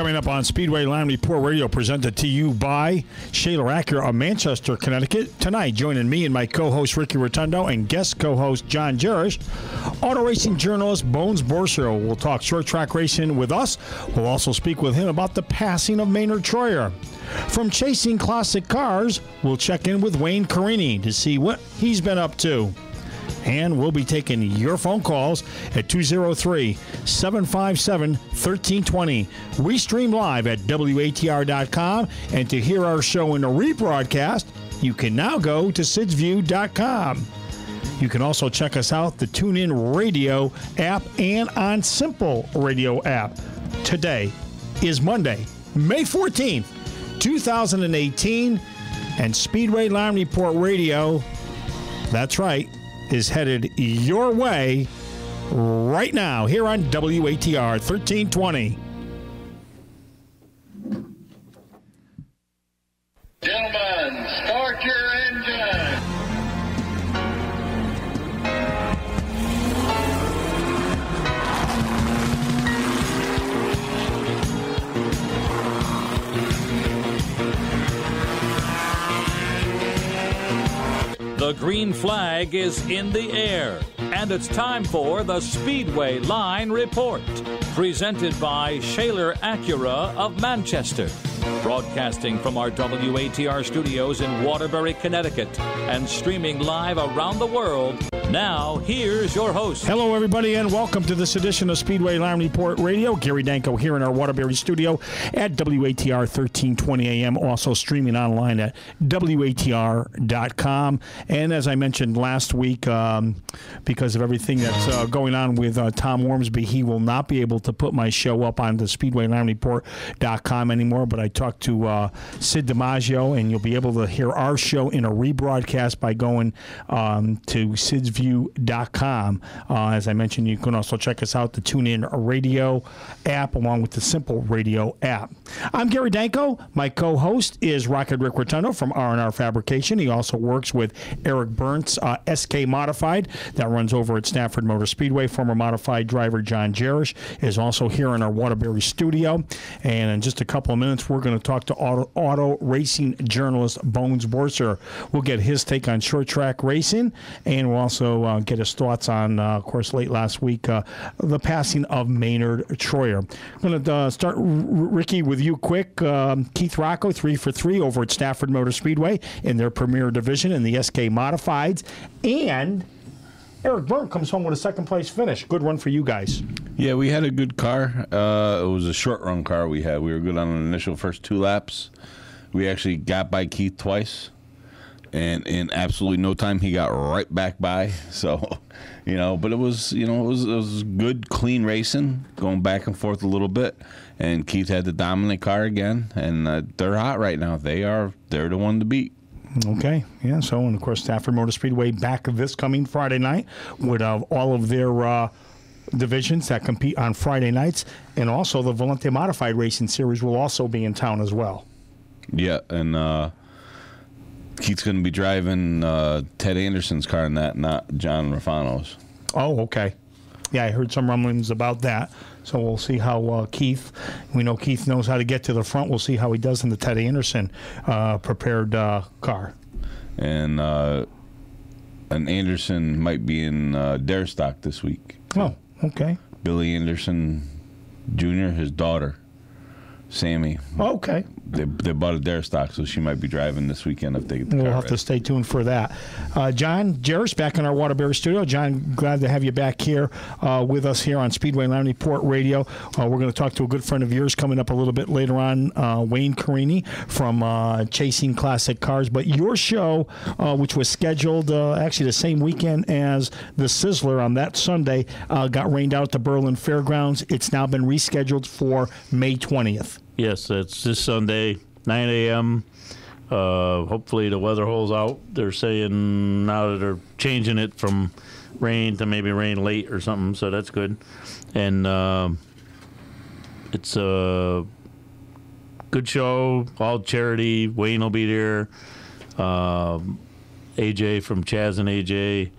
Coming up on Speedway Line Report Radio, presented to you by Shaler Acura of Manchester, Connecticut. Tonight, joining me and my co-host Ricky Rotondo and guest co-host John Jarush, auto racing journalist Bourcier will talk short track racing with us. We'll also speak with him about the passing of Maynard Troyer. From chasing classic cars, we'll check in with Wayne Carini to see what he's been up to. And we'll be taking your phone calls at 203-757-1320. We stream live at WATR.com. And to hear our show in a rebroadcast, you can now go to SidsView.com. You can also check us out, the TuneIn Radio app and on Simple Radio app. Today is Monday, May 14th, 2018. And Speedway Line Report Radio, that's right, is headed your way right now here on WATR 1320. Gentlemen, start your engine. The green flag is in the air, and it's time for the Speedway Line Report, presented by Shaler Acura of Manchester, broadcasting from our WATR studios in Waterbury, Connecticut, and streaming live around the world. Now, here's your host. Hello, everybody, and welcome to this edition of Speedway Line Report Radio. Gary Danko here in our Waterbury studio at WATR 1320 AM, also streaming online at WATR.com. And as I mentioned last week, because of everything that's going on with Tom Ormsby, he will not be able to put my show up on the SpeedwayLineReport.com anymore, but I talked to Sid DiMaggio, and you'll be able to hear our show in a rebroadcast by going to SidsView.com. As I mentioned, you can also check us out, the TuneIn Radio app, along with the Simple Radio app. I'm Gary Danko. My co-host is Rocket Rick Rotondo from R&R Fabrication. He also works with Eric Burnt's SK Modified that runs over at Stafford Motor Speedway. Former modified driver John Jarush is also here in our Waterbury studio. And in just a couple of minutes, we're going to talk to auto racing journalist Bones Bourcier. We'll get his take on short track racing, and we'll also get his thoughts on, of course, late last week, the passing of Maynard Troyer. I'm going to start, Ricky, with you quick. Keith Rocco, 3 for 3 over at Stafford Motor Speedway in their premier division in the SK Modifieds. And Eric Burnt comes home with a second-place finish. Good run for you guys. Yeah, we had a good car. It was a short-run car we had. We were good on the initial first 2 laps. We actually got by Keith twice. And in absolutely no time, he got right back by. So, but it was, it was good, clean racing, going back and forth a little bit. And Keith had the dominant car again, and they're hot right now. They're the one to beat. Okay, yeah. So, and of course, Stafford Motor Speedway back this coming Friday night with all of their divisions that compete on Friday nights, and also the Volante Modified Racing Series will also be in town as well. Yeah, and Keith's going to be driving Ted Anderson's car in that, not John Rafano's. Oh, okay. Yeah, I heard some rumblings about that. So we'll see how we know Keith knows how to get to the front. We'll see how he does in the Ted Anderson prepared car. And Anderson might be in Dare Stock this week. Oh, okay. Billy Anderson Jr., his daughter, Sammy. Oh, okay. They bought a Dare Stock, so she might be driving this weekend if they get the We'll car have ready. to stay tuned for that. John Jarush back in our Waterbury studio. John, glad to have you back here with us here on Speedway Line Report Radio. We're going to talk to a good friend of yours coming up a little bit later on, Wayne Carini from Chasing Classic Cars. But your show, which was scheduled actually the same weekend as the Sizzler on that Sunday, got rained out at the Berlin Fairgrounds. It's now been rescheduled for May 20th. Yes, it's this Sunday, 9 a.m. Hopefully the weather holds out. They're saying now that they're changing it from rain to maybe rain late or something, so that's good. And it's a good show, all charity. Wayne will be there. AJ from Chaz and AJ.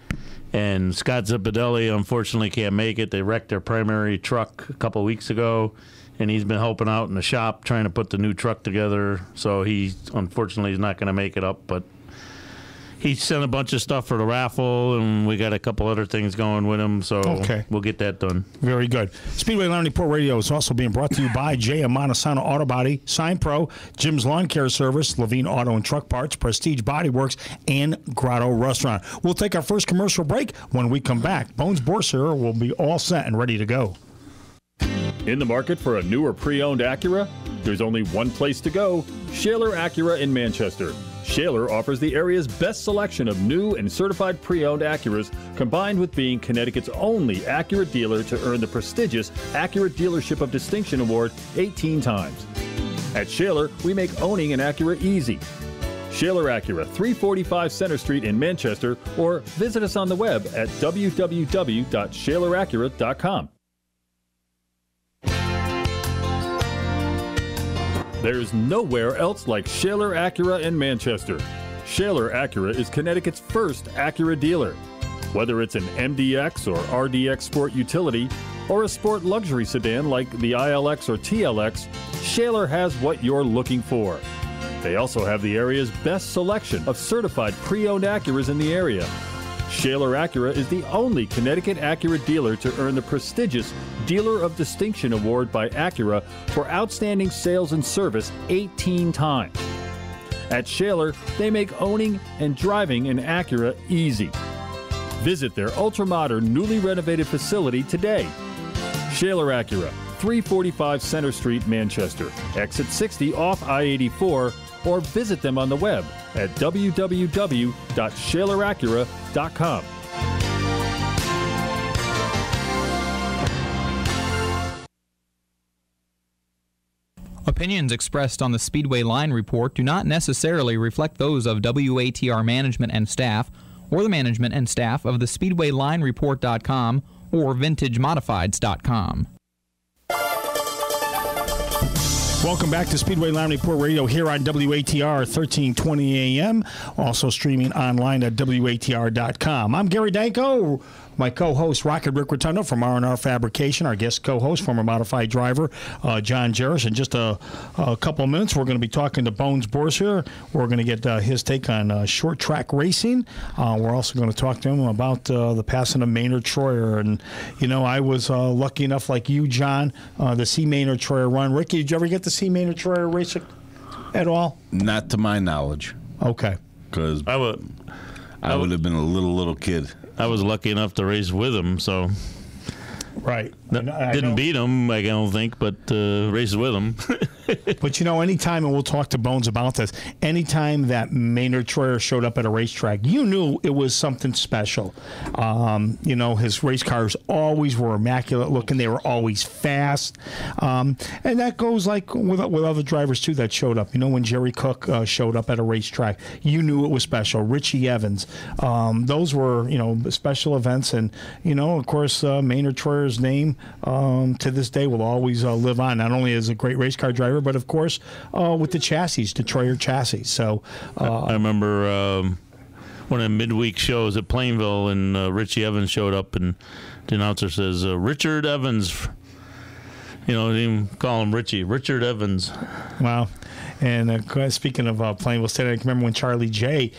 And Scott Zippadelli, unfortunately, can't make it. They wrecked their primary truck a couple weeks ago, and he's been helping out in the shop trying to put the new truck together. So he, unfortunately, is not going to make it up, but he sent a bunch of stuff for the raffle, and we got a couple other things going with him, so we'll get that done. Very good. Speedway Line Report Radio is also being brought to you by J.M. Montesano Auto Body, Sign Pro, Jim's Lawn Care Service, Levine Auto and Truck Parts, Prestige Body Works, and Grotto Restaurant. We'll take our first commercial break. When we come back, Bones Bourcier will be all set and ready to go. In the market for a new or pre-owned Acura? There's only one place to go, Shaler Acura in Manchester. Shaler offers the area's best selection of new and certified pre-owned Acuras, combined with being Connecticut's only Acura dealer to earn the prestigious Acura Dealership of Distinction Award 18 times. At Shaler, we make owning an Acura easy. Shaler Acura, 345 Center Street in Manchester, or visit us on the web at www.shaleracura.com. There's nowhere else like Shaler Acura in Manchester. Shaler Acura is Connecticut's first Acura dealer. Whether it's an MDX or RDX sport utility, or a sport luxury sedan like the ILX or TLX, Shaler has what you're looking for. They also have the area's best selection of certified pre-owned Acuras in the area. Shaler Acura is the only Connecticut Acura dealer to earn the prestigious Dealer of Distinction Award by Acura for outstanding sales and service 18 times. At Shaler, they make owning and driving an Acura easy. Visit their ultra-modern, newly renovated facility today. Shaler Acura, 345 Center Street, Manchester, exit 60 off I-84, or visit them on the web at www.shaleracura.com. Opinions expressed on the Speedway Line Report do not necessarily reflect those of WATR management and staff, or the management and staff of the SpeedwayLineReport.com or VintageModifieds.com. Welcome back to Speedway Line Report Radio here on WATR 1320 AM, also streaming online at WATR.com. I'm Gary Danko. My co-host, Rocket Rick Rotondo from R&R Fabrication. Our guest co-host, former modified driver, John Jarush. In just a couple of minutes, we're going to be talking to Bones Bourcier. We're going to get his take on short track racing. We're also going to talk to him about the passing of Maynard Troyer. And, you know, I was lucky enough, like you, John, to see Maynard Troyer run. Ricky, did you ever get to see Maynard Troyer race at all? Not to my knowledge. Okay. Because I would have been a little kid. I was lucky enough to race with him, so right. Didn't beat him, I don't think, but raced with him. But, you know, anytime, and we'll talk to Bones about this, anytime that Maynard Troyer showed up at a racetrack, you knew it was something special. You know, his race cars always were immaculate looking. They were always fast. And that goes like with other drivers, too, that showed up. You know, when Jerry Cook showed up at a racetrack, you knew it was special. Richie Evans. Those were, you know, special events. And, you know, of course, Maynard Troyer's name to this day will always live on, not only as a great race car driver, but of course with the chassis, the Troyer chassis. So I remember one of the midweek shows at Plainville, and Richie Evans showed up, and the announcer says, Richard Evans. You know, they even call him Richard Evans. Wow. And speaking of Plainville State, I can remember when Charlie J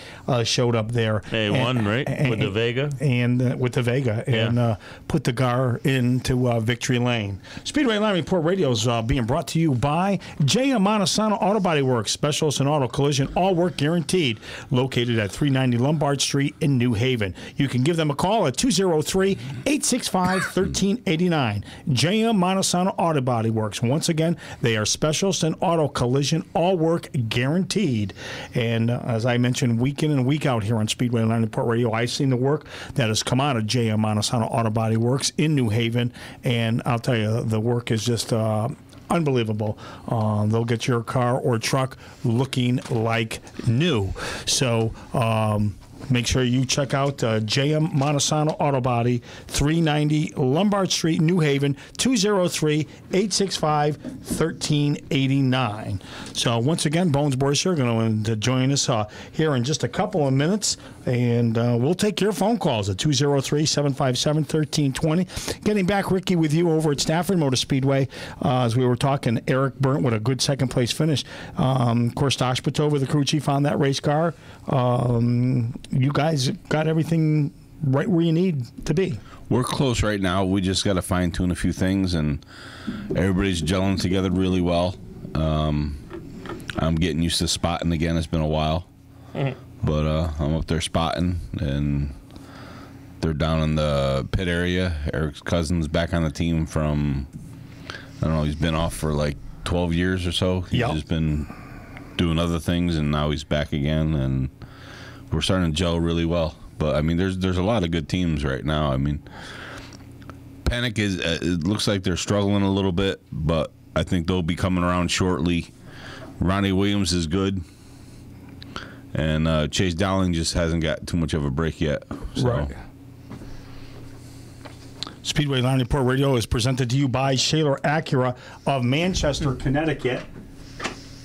showed up there. Hey, won, right? With the Vega? And with the Vega. Yeah. And put the car into victory lane. Speedway Line Report Radio is being brought to you by J.M. Montesano Auto Body Works, specialists in auto collision, all work guaranteed. Located at 390 Lombard Street in New Haven. You can give them a call at 203-865-1389. J.M. Montesano Auto Body Works. Once again, they are specialists in auto collision, all work guaranteed. And as I mentioned, week in and week out here on Speedway Line Report Radio, I've seen the work that has come out of J.M. Montesano Auto Body Works in New Haven. And I'll tell you, the work is just unbelievable. They'll get your car or truck looking like new. So make sure you check out J.M. Montesano Auto Body, 390 Lombard Street, New Haven, 203-865-1389. So once again, Bones Bourcier are going to join us here in just a couple of minutes. And we'll take your phone calls at 203-757-1320. Getting back, Ricky, with you over at Stafford Motor Speedway. As we were talking, Eric Burnt with a good second-place finish. Of course, Doshpatova, the crew chief on that race car. You guys got everything right where you need to be. We're close right now. We just got to fine-tune a few things, and everybody's gelling together really well. I'm getting used to spotting again. It's been a while. But I'm up there spotting, and they're down in the pit area. Eric's cousin's back on the team from, I don't know, he's been off for like 12 years or so. He's just been doing other things, and now he's back again, and we're starting to gel really well. But, I mean, there's a lot of good teams right now. I mean, Panic is, it looks like they're struggling a little bit, but I think they'll be coming around shortly. Ronnie Williams is good. And Chase Dowling just hasn't got too much of a break yet. So. Right. Speedway Line Report Radio is presented to you by Shaler Acura of Manchester, Connecticut.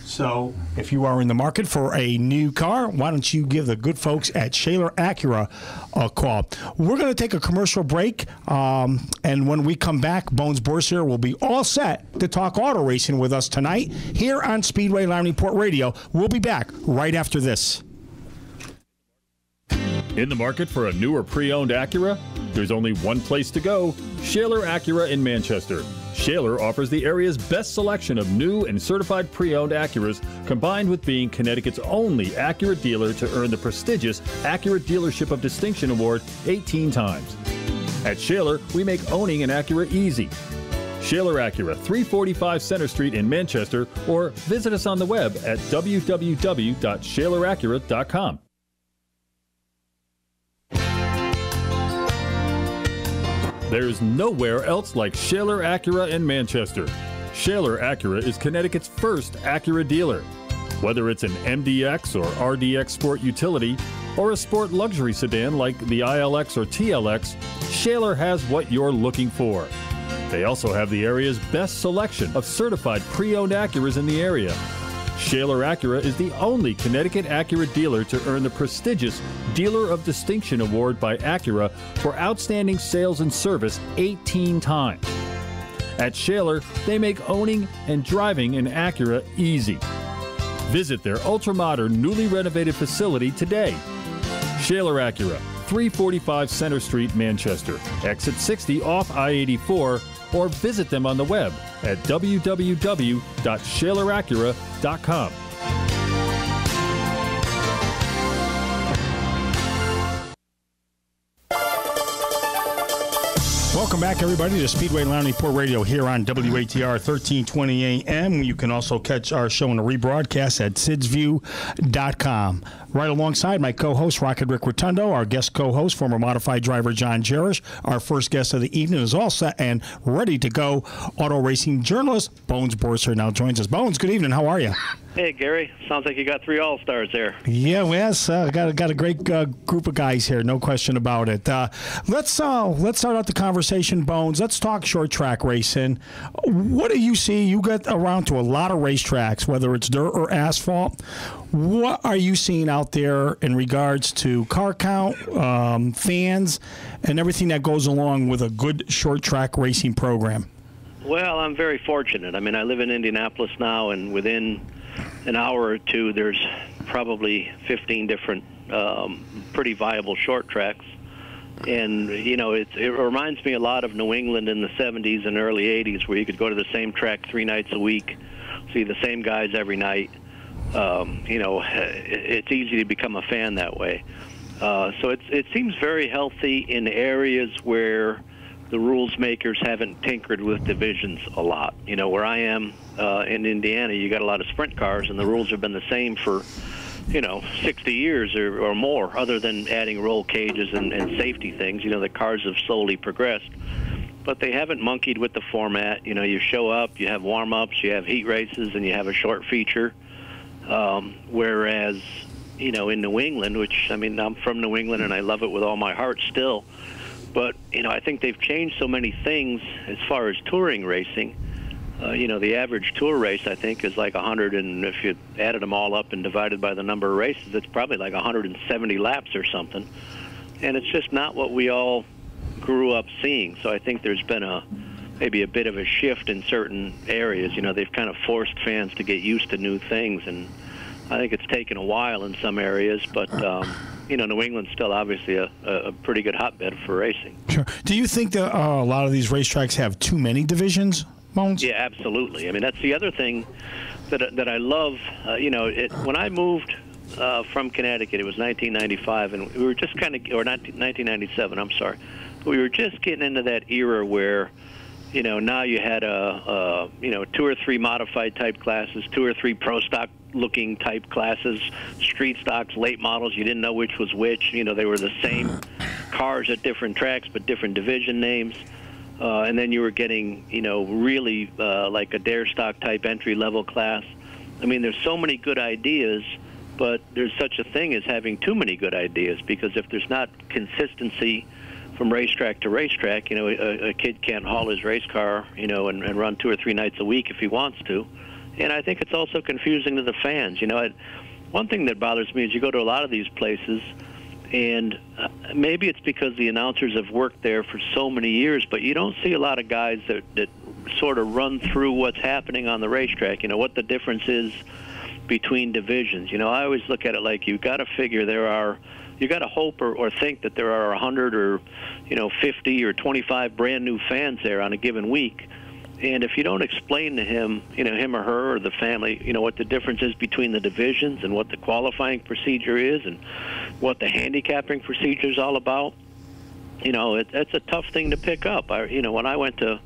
So if you are in the market for a new car, why don't you give the good folks at Shaler Acura a call? We're going to take a commercial break, and when we come back, Bones Bourcier will be all set to talk auto racing with us tonight here on Speedway Line Report Radio. We'll be back right after this. In the market for a new or pre-owned Acura? There's only one place to go, Shaler Acura in Manchester. Shaler offers the area's best selection of new and certified pre-owned Acuras, combined with being Connecticut's only Acura dealer to earn the prestigious Acura Dealership of Distinction Award 18 times. At Shaler, we make owning an Acura easy. Shaler Acura, 345 Center Street in Manchester, or visit us on the web at www.shaleracura.com. There's nowhere else like Shaler Acura in Manchester. Shaler Acura is Connecticut's first Acura dealer. Whether it's an MDX or RDX sport utility, or a sport luxury sedan like the ILX or TLX, Shaler has what you're looking for. They also have the area's best selection of certified pre-owned Acuras in the area. Shaler Acura is the only Connecticut Acura dealer to earn the prestigious Dealer of Distinction Award by Acura for outstanding sales and service 18 times. At Shaler, they make owning and driving an Acura easy. Visit their ultra-modern, newly renovated facility today. Shaler Acura, 345 Center Street, Manchester, exit 60 off I-84, or visit them on the web at www.shaleracura.com. Welcome back, everybody, to Speedway Line Report Radio here on WATR 1320 AM. You can also catch our show in a rebroadcast at sidsview.com. Right alongside my co-host, Rocket Rick Rotondo, our guest co-host, former modified driver John Jarush. Our first guest of the evening is all set and ready to go. Auto racing journalist Bones Bourcier now joins us. Bones, good evening. How are you? Hey, Gary. Sounds like you got 3 all-stars there. Yeah, yes. Got a great group of guys here, no question about it. Let's start out the conversation, Bones. Let's talk short track racing. What do you see? You get around to a lot of racetracks, whether it's dirt or asphalt. What are you seeing out there in regards to car count, fans, and everything that goes along with a good short track racing program? Well, I'm very fortunate. I mean, I live in Indianapolis now, and within an hour or two, there's probably 15 different pretty viable short tracks. And, you know, it reminds me a lot of New England in the 70s and early 80s, where you could go to the same track 3 nights a week, see the same guys every night. You know, it's easy to become a fan that way. So it seems very healthy in areas where the rules makers haven't tinkered with divisions a lot. You know, where I am in Indiana, you got a lot of sprint cars, and the rules have been the same for, you know, 60 years or more, other than adding roll cages and safety things. You know, the cars have slowly progressed. But they haven't monkeyed with the format. You know, you show up, you have warm-ups, you have heat races, and you have a short feature. Whereas, you know, in New England, which, I mean, I'm from New England and I love it with all my heart still, but, you know, I think they've changed so many things as far as touring racing the average tour race, I think, is like 100, and if you added them all up and divided by the number of races, it's probably like 170 laps or something. And it's just not what we all grew up seeing. So I think there's been maybe a bit of a shift in certain areas. They've kind of forced fans to get used to new things, and I think it's taken a while in some areas, but New England's still obviously a pretty good hotbed for racing. Sure. Do you think that a lot of these racetracks have too many divisions, Bones? Yeah, absolutely. I mean, that's the other thing that I love. When I moved from Connecticut, it was 1995, and we were just kind of, or not 1997, I'm sorry. We were just getting into that era where, now you had 2 or 3 modified type classes, 2 or 3 pro stock looking type classes, street stocks, late models. You didn't know which was which. They were the same cars at different tracks but different division names. And then you were getting, really like a dare stock type entry level class. I mean, there's so many good ideas, but there's such a thing as having too many good ideas, because if there's not consistency from racetrack to racetrack, a kid can't haul his race car, and run 2 or 3 nights a week if he wants to. And I think it's also confusing to the fans. One thing that bothers me is you go to a lot of these places, and maybe it's because the announcers have worked there for so many years, but you don't see a lot of guys that sort of run through what's happening on the racetrack, what the difference is between divisions. I always look at it like you've got to figure you got to hope or think that there are 100 or 50 or 25 brand new fans there on a given week. And if you don't explain to him, him or her or the family, what the difference is between the divisions and what the qualifying procedure is and what the handicapping procedure is all about, it's a tough thing to pick up. When I went to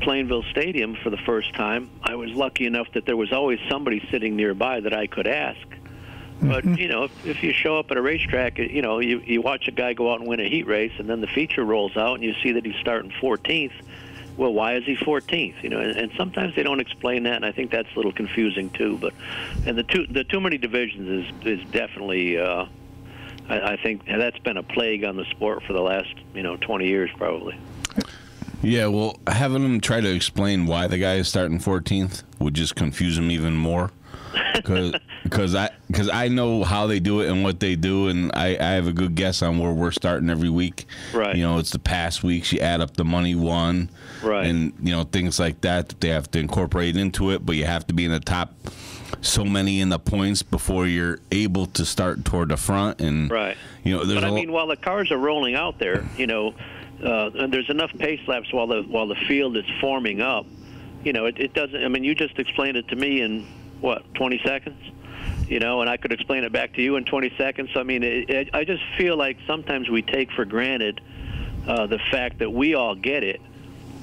Plainville Stadium for the first time, I was lucky enough that there was always somebody sitting nearby that I could ask. But, if you show up at a racetrack, you watch a guy go out and win a heat race, and then the feature rolls out and you see that he's starting 14th. Well, why is he 14th? And sometimes they don't explain that, and I think that's a little confusing too. And the too many divisions is definitely, I think that's been a plague on the sport for the last 20 years probably. Yeah, well, having them try to explain why the guy is starting 14th would just confuse him even more. Because I know how they do it and what they do, and I have a good guess on where we're starting every week. Right. It's the past weeks. You add up the money won, right, and things like that they have to incorporate into it. But you have to be in the top so many in the points before you're able to start toward the front. And right. There's but while the cars are rolling out there, there's enough pace laps while the field is forming up. It doesn't. I mean, you just explained it to me in 20 seconds, and I could explain it back to you in 20 seconds. So, I mean, I just feel like sometimes we take for granted the fact that we all get it,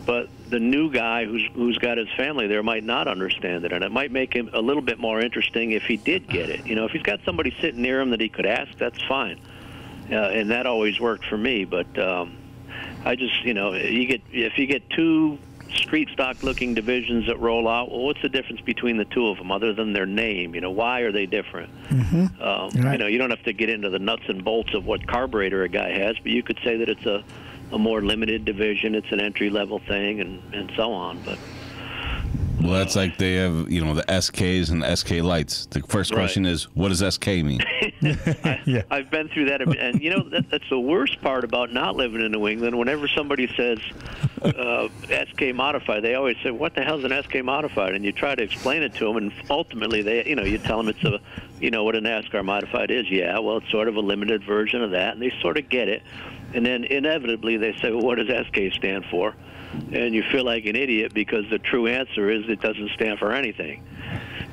but the new guy who's got his family there might not understand it, and it might make him a little bit more interesting if he did get it. If he's got somebody sitting near him that he could ask, that's fine, and that always worked for me. But I just, if you get 2 street stock looking divisions that roll out, well, what's the difference between the 2 of them other than their name? Why are they different? Right. You don't have to get into the nuts and bolts of what carburetor a guy has, but you could say that it's a more limited division, it's an entry level thing, and so on. But well, that's like they have, the SKs and the SK lights. The first question is, what does SK mean? I've been through that, and that's the worst part about not living in New England. Whenever somebody says SK modified, they always say, "What the hell's an SK modified?" And you try to explain it to them, and ultimately, you tell them it's what a NASCAR modified is. Yeah, well, it's sort of a limited version of that, and they sort of get it. And then inevitably, they say, "Well, what does SK stand for?" And you feel like an idiot because the true answer is it doesn't stand for anything.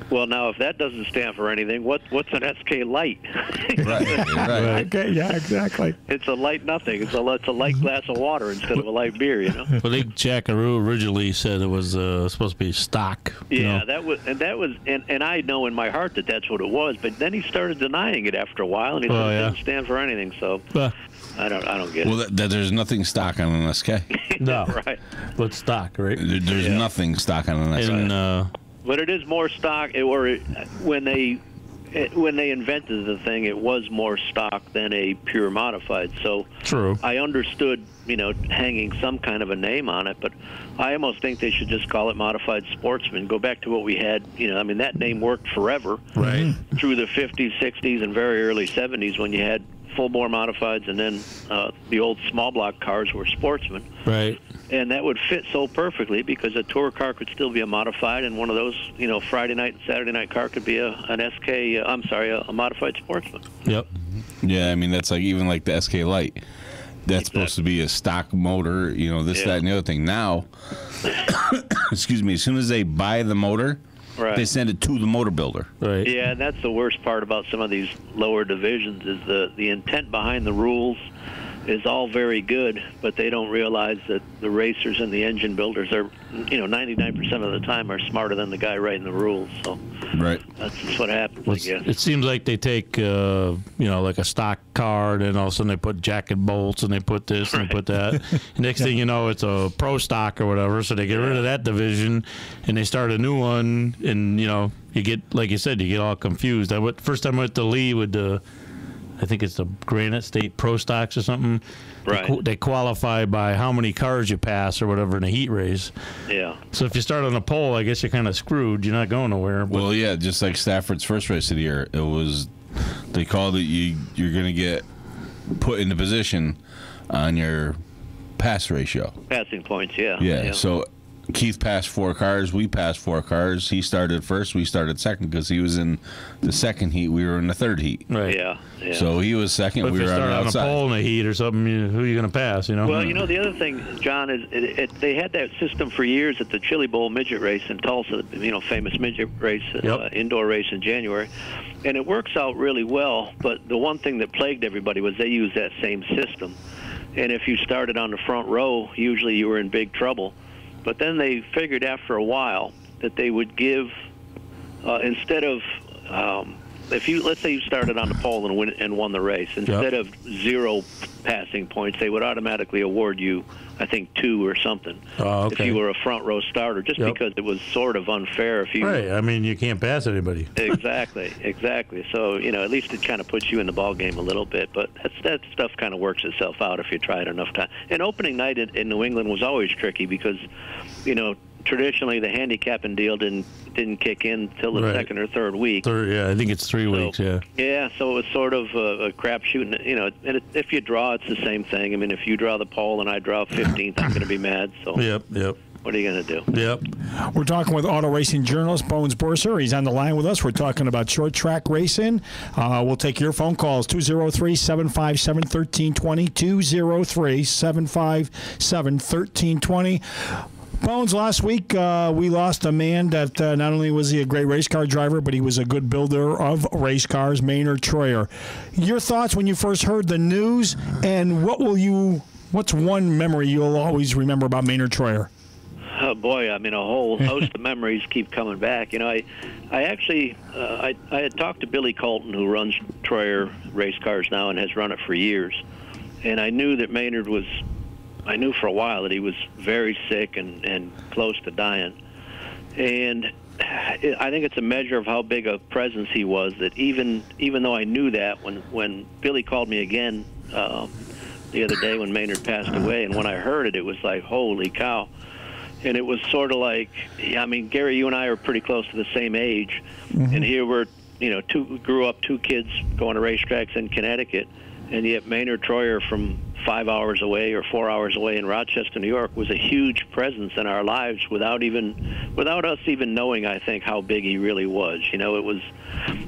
Well, now, if that doesn't stand for anything, what's an SK light? Right. Okay, yeah, exactly. It's a light nothing. It's a light glass of water instead of a light beer, Well, I think Jackaroo originally said it was supposed to be stock. Yeah, that was, and I know in my heart that that's what it was. But then he started denying it after a while, and he said it didn't stand for anything. So I don't get it. Well, there's nothing stock on an SK. No, right. But stock, right? There's nothing stock on an SK. And, but it is more stock, or when they when they invented the thing, it was more stock than a pure modified. So True. I understood, hanging some kind of a name on it, but I almost think they should just call it Modified Sportsman. Go back to what we had. That name worked forever. Right. Through the 50s, 60s, and very early 70s when you had full-bore modifieds, and then the old small block cars were Sportsman. Right. And that would fit so perfectly because a tour car could still be a modified, and one of those, Friday night and Saturday night car could be a Modified Sportsman. Yep. Yeah, that's even like the SK Light. That's supposed to be a stock motor, that, and the other thing. Now, excuse me, as soon as they buy the motor, right, they send it to the motor builder. Right. Yeah, and that's the worst part about some of these lower divisions is the intent behind the rules is all very good, but they don't realize that the racers and the engine builders are, 99% of the time are smarter than the guy writing the rules. So right, that's just what happens, I guess. It seems like they take, like a stock car, and all of a sudden they put jacket bolts, and they put this and they put that. Next thing you know, it's a pro stock or whatever, so they get rid of that division, and they start a new one, and, you get, like you said, you get all confused. First time I went to Lee with the, I think it's the Granite State Pro Stocks or something. Right. They qualify by how many cars you pass or whatever in a heat race. Yeah. So if you start on a pole, I guess you're kind of screwed. You're not going nowhere. But. Well, yeah, just like Stafford's first race of the year, they called it you're going to get put into position on your pass ratio. Passing points, yeah. Yeah. So Keith passed 4 cars. We passed 4 cars. He started first. We started second because he was in the second heat. We were in the third heat. Right. Yeah. So he was second. But we if were you start on the outside. on a pole in a heat or something, who are you going to pass? Well, the other thing, John, is they had that system for years at the Chili Bowl midget race in Tulsa. Famous midget race, indoor race in January, and it works out really well. But the one thing that plagued everybody was they used that same system, and if you started on the front row, usually you were in big trouble. But then they figured after a while that they would give, instead of, let's say you started on the pole and won the race, instead of 0 passing points, they would automatically award you, I think, 2 or something. Oh, okay. If you were a front row starter, just because it was sort of unfair if you. Right. You can't pass anybody. Exactly. So at least it kind of puts you in the ball game a little bit. But that stuff kind of works itself out if you try it enough time. And opening night in New England was always tricky because, traditionally the handicapping deal didn't kick in till the second or third week. I think it's 3 weeks. Yeah. Yeah, so it was sort of a crapshoot. And if you draw, it's the same thing. If you draw the pole and I draw 15th, I'm going to be mad. So. Yep. What are you going to do? Yep. We're talking with auto racing journalist Bones Bourcier. He's on the line with us. We're talking about short track racing. We'll take your phone calls, 203-757-1320, 203-757-1320. Bones, last week we lost a man that not only was he a great race car driver, but he was a good builder of race cars, Maynard Troyer. Your thoughts when you first heard the news, and what's one memory you'll always remember about Maynard Troyer? Oh boy, a whole host of memories keep coming back. I actually I had talked to Billy Colton, who runs Troyer race cars now and has run it for years, and I knew that Maynard was. I knew for a while that he was very sick and close to dying, and I think it's a measure of how big a presence he was. That even though I knew that when Billy called me again the other day when Maynard passed away, and when I heard it, it was like holy cow. And it was sort of like, Gary, you and I are pretty close to the same age, and here we're, grew up 2 kids going to racetracks in Connecticut, and yet Maynard Troyer from 5 hours away or 4 hours away in Rochester, New York, was a huge presence in our lives without us even knowing, I think, how big he really was.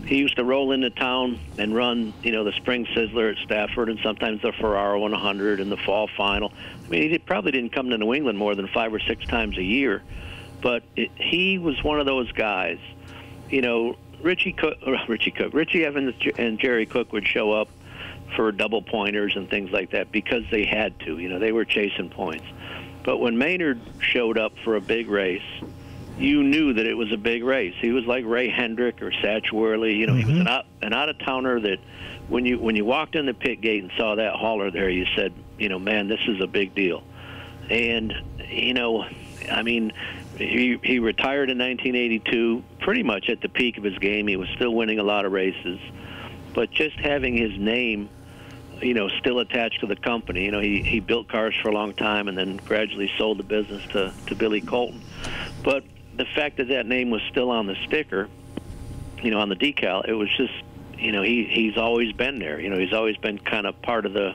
He used to roll into town and run, the Spring Sizzler at Stafford and sometimes the Ferraro 100 and the Fall Final. He probably didn't come to New England more than 5 or 6 times a year, but he was one of those guys. Richie Evans and Jerry Cook would show up for double pointers and things like that because they had to. They were chasing points. But when Maynard showed up for a big race, you knew that it was a big race. He was like Ray Hendrick or Satch Worley. He was an out-of-towner that when you walked in the pit gate and saw that hauler there, you said, man, this is a big deal. And, I mean, he retired in 1982, pretty much at the peak of his game. He was still winning a lot of races, but just having his name, still attached to the company. He built cars for a long time and then gradually sold the business to Billy Colton. But the fact that that name was still on the sticker, on the decal, it was just, he's always been there. He's always been kind of part of the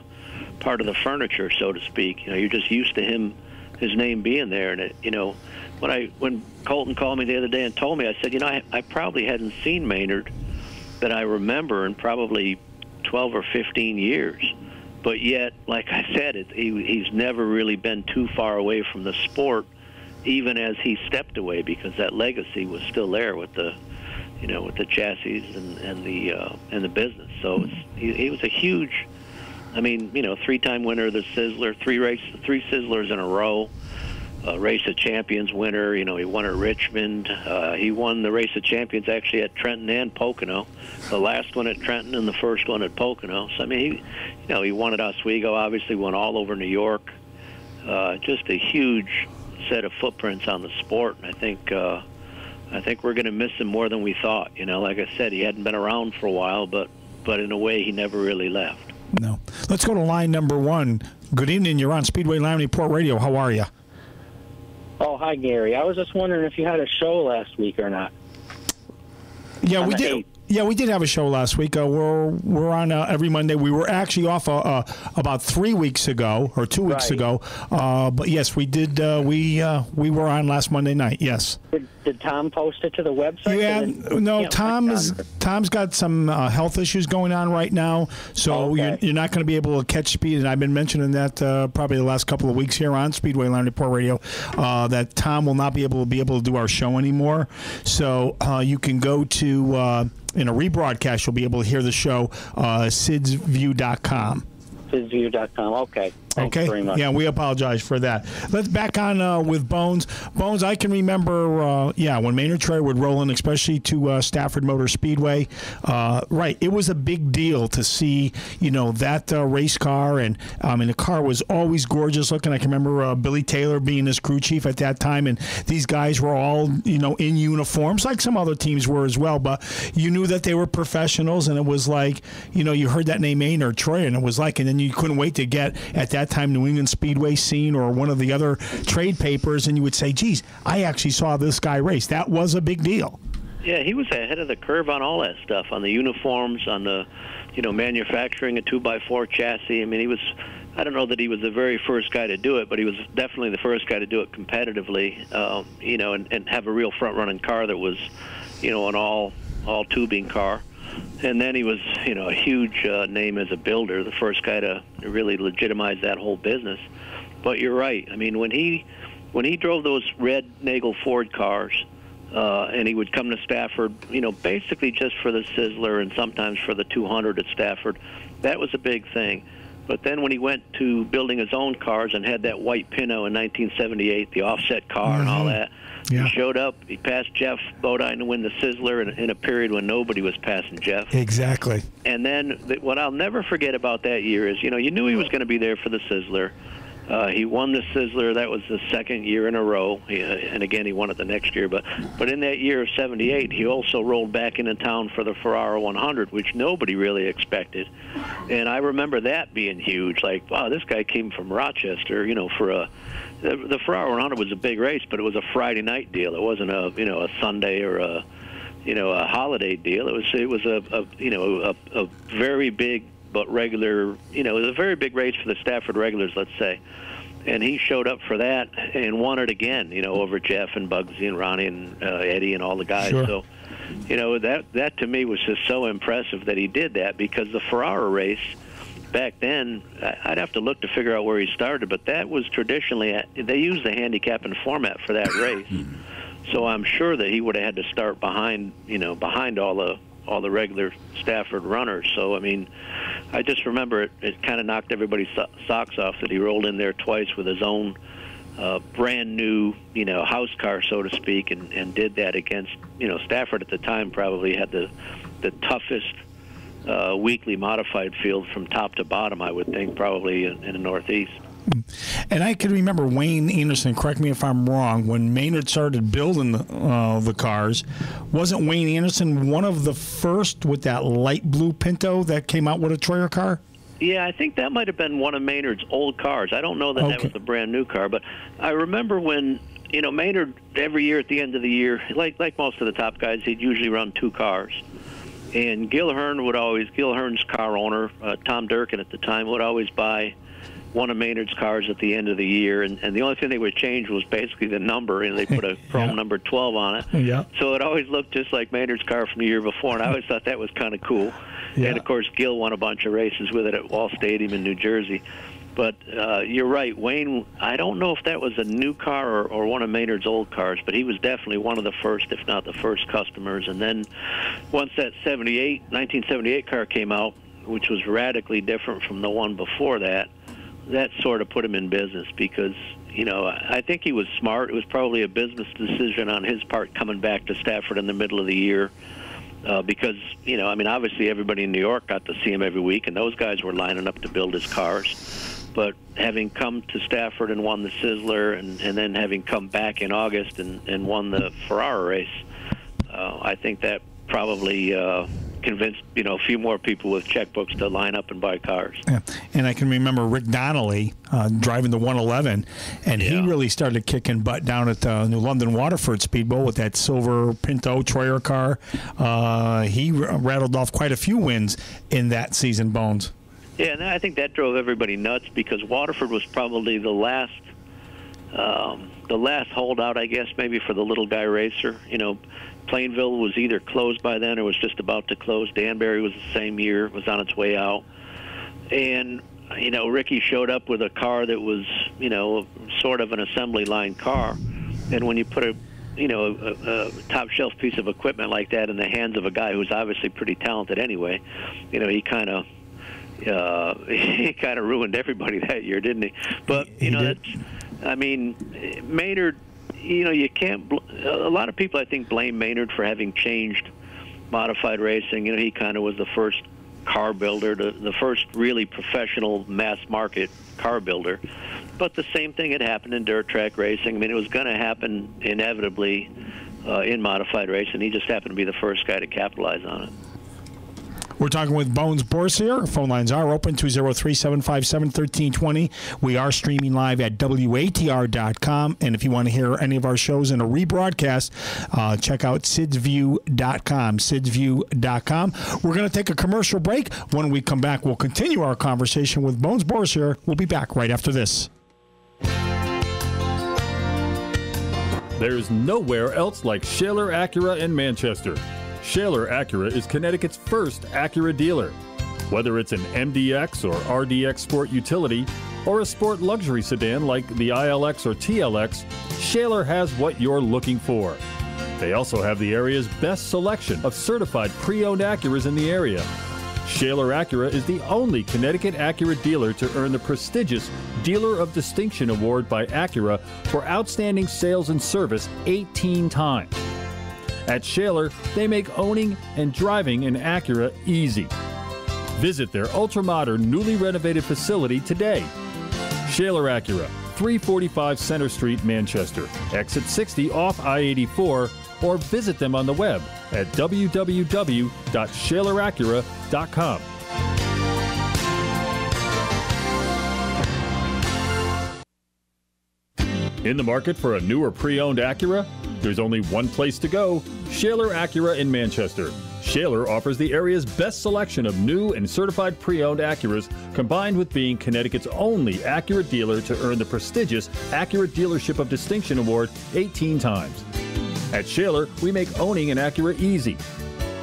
furniture, so to speak. You're just used to his name being there. And when Colton called me the other day and told me, I said, I probably hadn't seen Maynard that I remember in probably 12 or 15 years. But yet, like I said, he's never really been too far away from the sport, even as he stepped away, because that legacy was still there with the chassis and the business. So he was a huge, three-time winner of the Sizzler, three Sizzlers in a row, Race of Champions winner. He won at Richmond. He won the Race of Champions actually at Trenton and Pocono. The last one at Trenton and the first one at Pocono. So he won at Oswego. Obviously, won all over New York. Just a huge set of footprints on the sport. And I think we're going to miss him more than we thought. Like I said, he hadn't been around for a while, but in a way, he never really left. No. Let's go to line number 1. Good evening. You're on Speedway Line Report Radio. How are you? Oh, hi, Gary. I was just wondering if you had a show last week or not. Yeah, we did. Yeah, we did have a show last week. We're on every Monday. We were actually off about 3 weeks ago or 2 weeks ago. But yes, we did. We were on last Monday night. Yes. Did Tom post it to the website? Yeah, no. Tom's got some health issues going on right now, so you're not going to be able to catch Speed. And I've been mentioning that probably the last couple of weeks here on Speedway Line Report Radio that Tom will not be able to do our show anymore. So you can go to. In a rebroadcast, you'll be able to hear the show, sidsview.com. Sidsview.com. Okay. Thanks very much. Yeah, we apologize for that. Let's back on with Bones. Bones, I can remember, when Maynard Troy would roll in, especially to Stafford Motor Speedway. It was a big deal to see, that race car, and the car was always gorgeous looking. I can remember Billy Taylor being his crew chief at that time, and these guys were all, in uniforms, like some other teams were as well. But you knew that they were professionals, and it was like, you heard that name Maynard Troy, and it was like, and then you couldn't wait to get at that time New England Speedway scene or one of the other trade papers, and you would say, geez, I actually saw this guy race. That was a big deal. Yeah, he was ahead of the curve on all that stuff, on the uniforms, on the manufacturing a 2x4 chassis. He was, I don't know that he was the very first guy to do it, but he was definitely the first guy to do it competitively, and have a real front-running car that was, an all-tubing car. And then he was, a huge name as a builder, the first guy to really legitimize that whole business. But you're right. When he drove those red Nagel Ford cars, and he would come to Stafford, basically just for the Sizzler and sometimes for the 200 at Stafford, that was a big thing. But then when he went to building his own cars and had that white Pinto in 1978, the offset car and all that, he showed up. He passed Jeff Bodine to win the Sizzler in a period when nobody was passing Jeff. Exactly. And then what I'll never forget about that year is, you knew he was going to be there for the Sizzler. He won the Sizzler. That was the second year in a row. And again, he won it the next year. But in that year of 78, he also rolled back into town for the Ferrara 100, which nobody really expected. And I remember that being huge. Like, wow, this guy came from Rochester, for the Ferrara 100 was a big race, but it was a Friday night deal. It wasn't a Sunday or a holiday deal. It was a very big but regular, it was a very big race for the Stafford regulars, let's say. And he showed up for that and won it again, over Jeff and Bugsy and Ronnie and Eddie and all the guys. Sure. So, that to me was just so impressive that he did that, because the Ferrara race back then, I'd have to look to figure out where he started, but that was traditionally, they used the handicapping format for that race. So I'm sure that he would have had to start behind all the regular Stafford runners. So, I just remember it kind of knocked everybody's socks off that he rolled in there twice with his own brand new, house car, so to speak, and did that against, Stafford at the time probably had the toughest weekly modified field from top to bottom, I would think, probably in the Northeast. And I can remember Wayne Anderson, correct me if I'm wrong, when Maynard started building the cars, wasn't Wayne Anderson one of the first with that light blue Pinto that came out with a Troyer car? Yeah, I think that might have been one of Maynard's old cars. I don't know that that was a brand new car, but I remember when, Maynard, every year at the end of the year, like most of the top guys, he'd usually run 2 cars. And Gil Hearn's car owner, Tom Durkin at the time, would always buy one of Maynard's cars at the end of the year, and the only thing they would change was basically the number, and they put a chrome number 12 on it. Yeah. So it always looked just like Maynard's car from the year before, and I always thought that was kind of cool. Yeah. And, of course, Gil won a bunch of races with it at Wall Stadium in New Jersey. But you're right, Wayne, I don't know if that was a new car or one of Maynard's old cars, but he was definitely one of the first, if not the first customers. And then once that 1978 car came out, which was radically different from the one before that sort of put him in business because, I think he was smart. It was probably a business decision on his part coming back to Stafford in the middle of the year because, obviously everybody in New York got to see him every week, and those guys were lining up to build his cars. But having come to Stafford and won the Sizzler and then having come back in August and won the Ferrara race, I think that probably convinced a few more people with checkbooks to line up and buy cars. Yeah. And I can remember Rick Donnelly driving the 111, and he really started kicking butt down at the New London Waterford Speedboat with that silver Pinto Troyer car. He rattled off quite a few wins in that season, Bones. Yeah, and I think that drove everybody nuts because Waterford was probably the last holdout, I guess, maybe for the little guy racer. Plainville was either closed by then or was just about to close. Danbury was the same year, was on its way out. And, Ricky showed up with a car that was, sort of an assembly line car. And when you put a top shelf piece of equipment like that in the hands of a guy who's obviously pretty talented anyway, he kind of ruined everybody that year, didn't he? But, Maynard, you can't. A lot of people, I think, blame Maynard for having changed modified racing. He kind of was the first car builder, the first really professional mass market car builder. But the same thing had happened in dirt track racing. It was going to happen inevitably in modified racing. He just happened to be the first guy to capitalize on it. We're talking with Bones Bourcier. Phone lines are open, 203-757-1320. We are streaming live at WATR.com. And if you want to hear any of our shows in a rebroadcast, check out SidsView.com. SidsView.com. We're going to take a commercial break. When we come back, we'll continue our conversation with Bones Bourcier. We'll be back right after this. There's nowhere else like Shaler Acura in Manchester. Shaler Acura is Connecticut's first Acura dealer. Whether it's an MDX or RDX sport utility or a sport luxury sedan like the ILX or TLX, Shaler has what you're looking for. They also have the area's best selection of certified pre-owned Acuras in the area. Shaler Acura is the only Connecticut Acura dealer to earn the prestigious Dealer of Distinction Award by Acura for outstanding sales and service 18 times. At Shaler, they make owning and driving an Acura easy. Visit their ultra-modern, newly renovated facility today. Shaler Acura, 345 Center Street, Manchester, exit 60 off I-84, or visit them on the web at www.shaleracura.com. In the market for a new or pre-owned Acura? There's only one place to go, Shaler Acura in Manchester. Shaler offers the area's best selection of new and certified pre-owned Acuras, combined with being Connecticut's only Acura dealer to earn the prestigious Acura Dealership of Distinction Award 18 times. At Shaler, we make owning an Acura easy.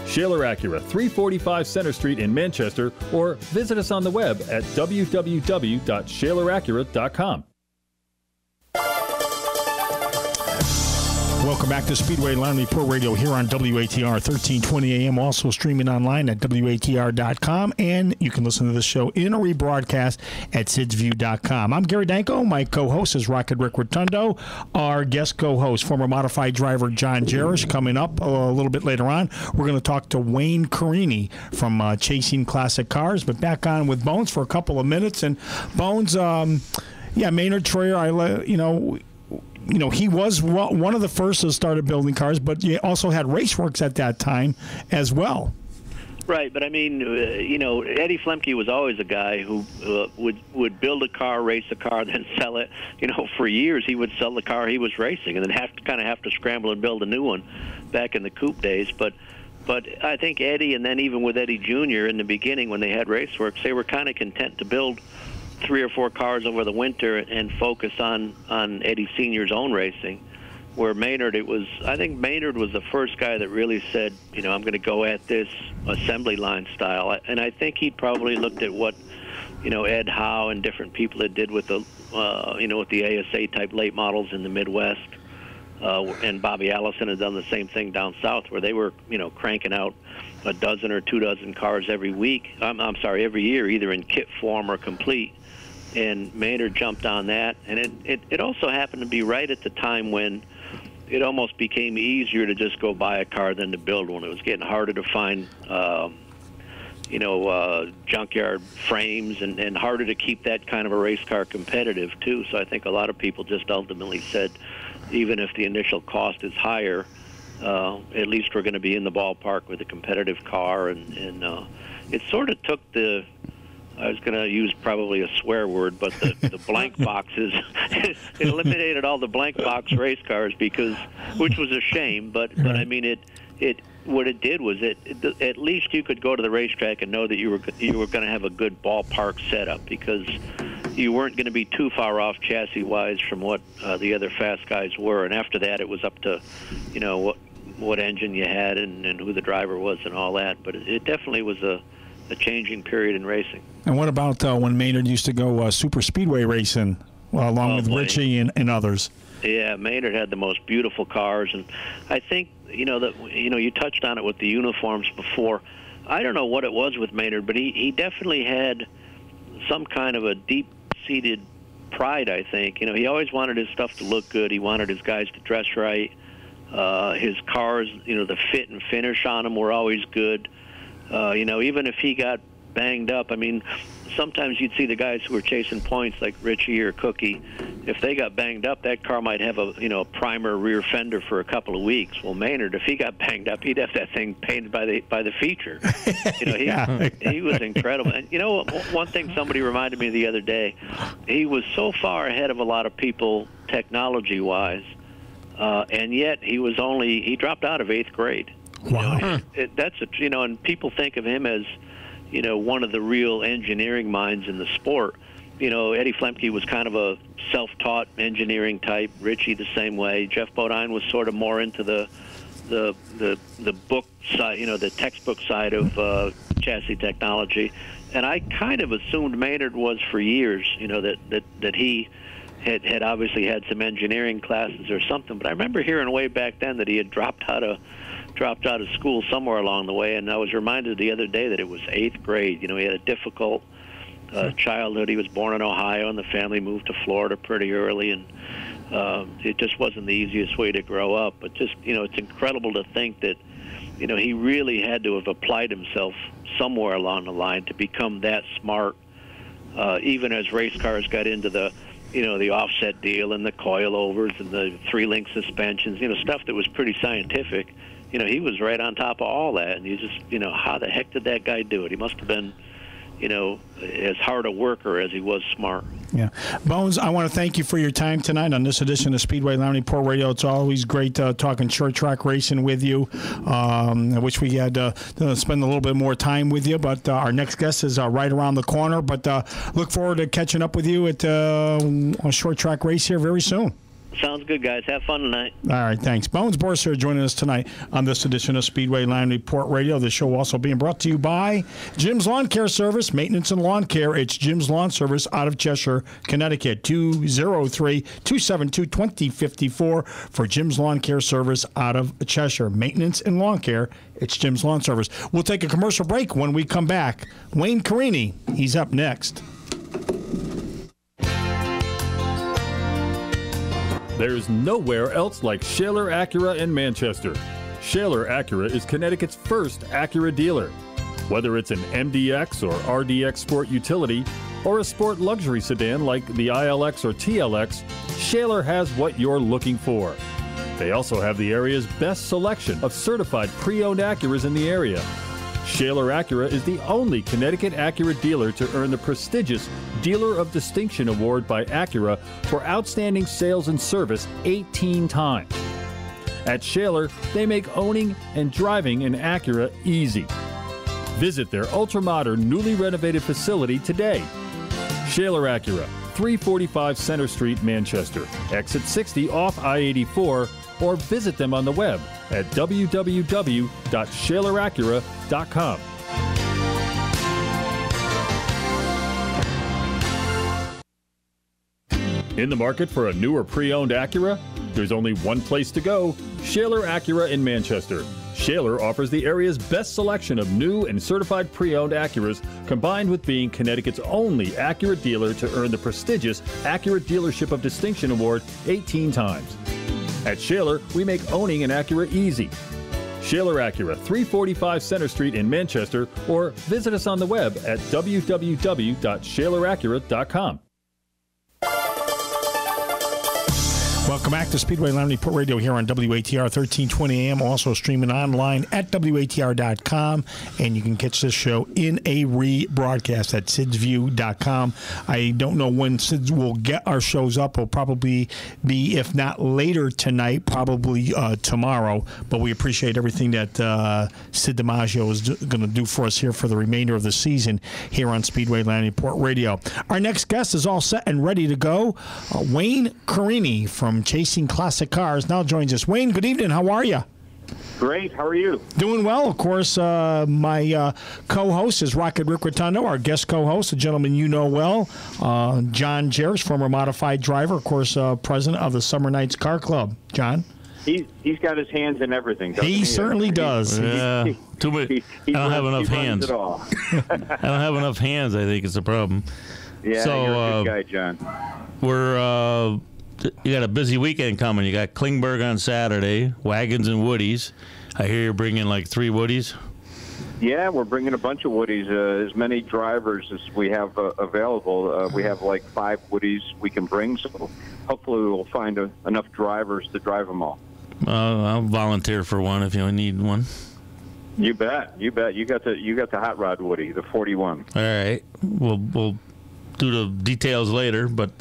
Shaler Acura, 345 Center Street in Manchester, or visit us on the web at www.shaleracura.com. Welcome back to Speedway Line Report Radio here on WATR 1320 AM, also streaming online at WATR.com, and you can listen to this show in a rebroadcast at SidsView.com. I'm Gary Danko. My co-host is Rocket Rick Rotondo. Our guest co-host, former modified driver John Jarush, coming up a little bit later on. We're going to talk to Wayne Carini from Chasing Classic Cars, but back on with Bones for a couple of minutes. And Bones, Yeah, Maynard Troyer, he was one of the first that started building cars, but you also had Raceworks at that time as well. Right, but I mean, Eddie Flemke was always a guy who would build a car, race a car, then sell it. For years he would sell the car he was racing, and then have to scramble and build a new one back in the coupe days. But I think Eddie, and then even with Eddie Jr. in the beginning when they had Raceworks, they were kind of content to build 3 or 4 cars over the winter and focus on Eddie Sr.'s own racing. Where Maynard, I think Maynard was the first guy that really said, I'm going to go at this assembly line style. And I think he probably looked at what, Ed Howe and different people had did with the, with the ASA type late models in the Midwest. And Bobby Allison had done the same thing down south, where they were, cranking out a dozen or 2 dozen cars every year, either in kit form or complete. And Maynard jumped on that. And it also happened to be right at the time when it almost became easier to just go buy a car than to build one. It was getting harder to find, junkyard frames and harder to keep that kind of a race car competitive, too. So I think a lot of people just ultimately said, even if the initial cost is higher, at least we're going to be in the ballpark with a competitive car. And it sort of took I was going to use probably a swear word, but the blank boxes, it eliminated all the blank box race cars which was a shame. But I mean, what it did was at least you could go to the racetrack and know that you were going to have a good ballpark setup, because you weren't going to be too far off chassis-wise from what the other fast guys were. And after that, it was up to, what engine you had and who the driver was and all that. But it definitely was a changing period in racing. And what about when Maynard used to go super speedway racing, along with Richie and others? Yeah, Maynard had the most beautiful cars, and I think you touched on it with the uniforms before. I don't know what it was with Maynard, but he definitely had some kind of a deep-seated pride. I think he always wanted his stuff to look good. He wanted his guys to dress right. His cars, the fit and finish on them were always good. Even if he got banged up, I mean, sometimes you'd see the guys who were chasing points like Richie or Cookie. If they got banged up, that car might have a primer rear fender for a couple of weeks. Well, Maynard, if he got banged up, he'd have that thing painted by the feature. He was incredible. And one thing somebody reminded me the other day, he was so far ahead of a lot of people technology-wise, and yet he dropped out of 8th grade. Wow. And people think of him as, one of the real engineering minds in the sport. Eddie Flemke was kind of a self-taught engineering type. Richie the same way. Jeff Bodine was sort of more into the book side, the textbook side of chassis technology. And I kind of assumed Maynard was for years, that he had obviously had some engineering classes or something. But I remember hearing way back then that he had dropped out of school somewhere along the way, and I was reminded the other day that it was 8th grade. He had a difficult childhood. He was born in Ohio, and the family moved to Florida pretty early, and it just wasn't the easiest way to grow up. But just, it's incredible to think that, he really had to have applied himself somewhere along the line to become that smart, even as race cars got into the offset deal and the coilovers and the 3-link suspensions, stuff that was pretty scientific. He was right on top of all that, and you just, how the heck did that guy do it? He must have been, as hard a worker as he was smart. Yeah. Bones, I want to thank you for your time tonight on this edition of Speedway Line Report Radio. It's always great talking short track racing with you. I wish we had spend a little bit more time with you, but our next guest is right around the corner. But look forward to catching up with you at a short track race here very soon. Sounds good, guys. Have fun tonight. All right, thanks. Bones Bourcier joining us tonight on this edition of Speedway Line Report Radio. The show also being brought to you by Jim's Lawn Care Service, Maintenance and Lawn Care. It's Jim's Lawn Service out of Cheshire, Connecticut, 203-272-2054 for Jim's Lawn Care Service out of Cheshire. Maintenance and Lawn Care, it's Jim's Lawn Service. We'll take a commercial break. When we come back, Wayne Carini, he's up next. There's nowhere else like Shaler Acura in Manchester. Shaler Acura is Connecticut's first Acura dealer. Whether it's an MDX or RDX sport utility, or a sport luxury sedan like the ILX or TLX, Shaler has what you're looking for. They also have the area's best selection of certified pre-owned Acuras in the area. Shaler Acura is the only Connecticut Acura dealer to earn the prestigious Dealer of Distinction Award by Acura for outstanding sales and service 18 times. At Shaler, they make owning and driving an Acura easy. Visit their ultra-modern, newly renovated facility today. Shaler Acura, 345 Center Street, Manchester, exit 60 off I-84, or visit them on the web at www.shaleracura.com. In the market for a new or pre-owned Acura? There's only one place to go, Shaler Acura in Manchester. Shaler offers the area's best selection of new and certified pre-owned Acuras, combined with being Connecticut's only Acura dealer to earn the prestigious Acura Dealership of Distinction Award 18 times. At Shaler, we make owning an Acura easy. Shaler Acura, 345 Center Street in Manchester, or visit us on the web at www.shaleracura.com. Welcome back to Speedway Line Report Radio here on WATR 1320 AM, also streaming online at WATR.com, and you can catch this show in a rebroadcast at SidsView.com. I don't know when Sids will get our shows up. It'll probably be, if not later tonight, probably tomorrow, but we appreciate everything that Sid DiMaggio is going to do for us here for the remainder of the season here on Speedway Line Report Radio. Our next guest is all set and ready to go. Wayne Carini from Chasing Classic Cars now joins us. Wayne, good evening. How are you? Great. How are you? Doing well. Of course, my co-host is Ricky Rotondo, our guest co-host, a gentleman you know well, John Jarush, former modified driver, of course, president of the Summer Nights Car Club. John? He's got his hands in everything. He certainly does. Yeah, too much. I don't have enough hands. I don't have enough hands. I think it's a problem. Yeah, so, you're a good guy, John. You got a busy weekend coming. You got Klingberg on Saturday, Wagons and Woodies. I hear you're bringing like 3 Woodies. Yeah, we're bringing a bunch of Woodies, as many drivers as we have available. We have like 5 Woodies we can bring, so hopefully we'll find enough drivers to drive them all. I'll volunteer for one if you need one. You bet. You bet. You got the hot rod Woody, the 41. All right. We'll do the details later, but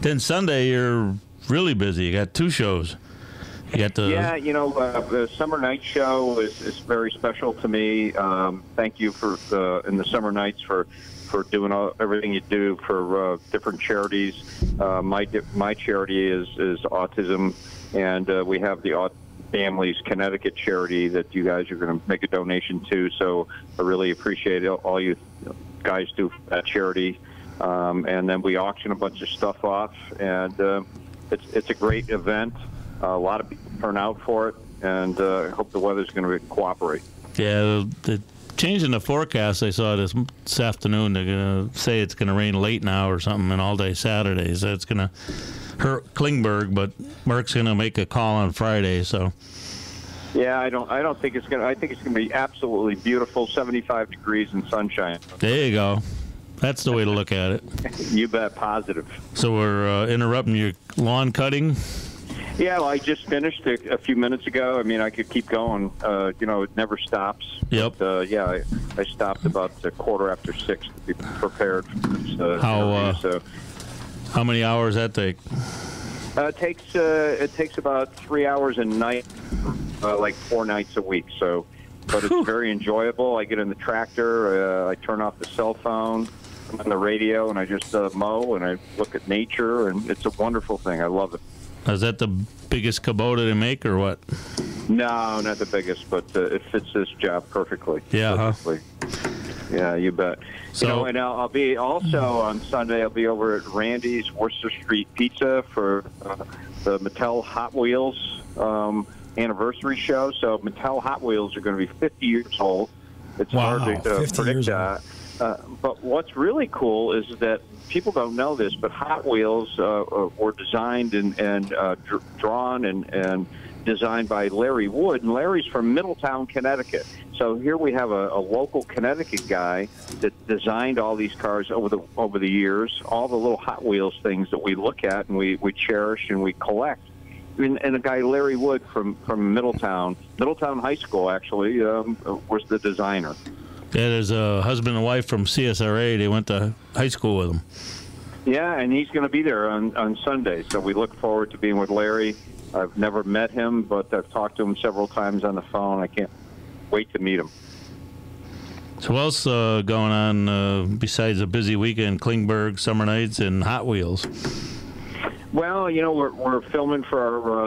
then Sunday you're really busy. You got 2 shows. You got the the Summer Night Show is very special to me. Thank you for in the Summer Nights for doing everything you do for different charities. My charity is autism, and we have the Families Connecticut charity that you guys are going to make a donation to. So I really appreciate all you guys do for that charity. And then we auction a bunch of stuff off, and it's a great event. A lot of people turn out for it, and I hope the weather's going to cooperate. Yeah, the changing the forecast I saw this afternoon. They're going to say it's going to rain late now or something, and all day Saturday. So it's going to hurt Klingberg, but Mark's going to make a call on Friday. So. Yeah, I don't think it's going to. I think it's going to be absolutely beautiful, 75 degrees and sunshine. There you go. That's the way to look at it. You bet, positive. So we're interrupting your lawn cutting? Yeah, well, I just finished a few minutes ago. I mean, I could keep going. It never stops. Yep. But, I stopped about 6:15 to be prepared for this interview. How many hours that take? It takes about 3 hours a night, like 4 nights a week. So, but it's very enjoyable. I get in the tractor. I turn off the cell phone. I'm on the radio, and I just mow, and I look at nature, and it's a wonderful thing. I love it. Is that the biggest Kubota to make, or what? No, not the biggest, but it fits this job perfectly. Yeah, perfectly. Yeah, you bet. So, and I'll be also on Sunday. I'll be over at Randy's Worcester Street Pizza for the Mattel Hot Wheels anniversary show. So Mattel Hot Wheels are going to be 50 years old. It's hard to predict that. But what's really cool is that people don't know this, but Hot Wheels were designed and drawn and designed by Larry Wood, and Larry's from Middletown, Connecticut. So here we have a local Connecticut guy that designed all these cars over the years, all the little Hot Wheels things that we look at and we cherish and we collect. And a guy, Larry Wood from Middletown High School, actually, was the designer. Yeah, there's a husband and wife from CSRA. They went to high school with him. Yeah, and he's going to be there on Sunday. So we look forward to being with Larry. I've never met him, but I've talked to him several times on the phone. I can't wait to meet him. So what else going on besides a busy weekend, Klingberg, Summer Nights, and Hot Wheels? Well, you know, we're filming for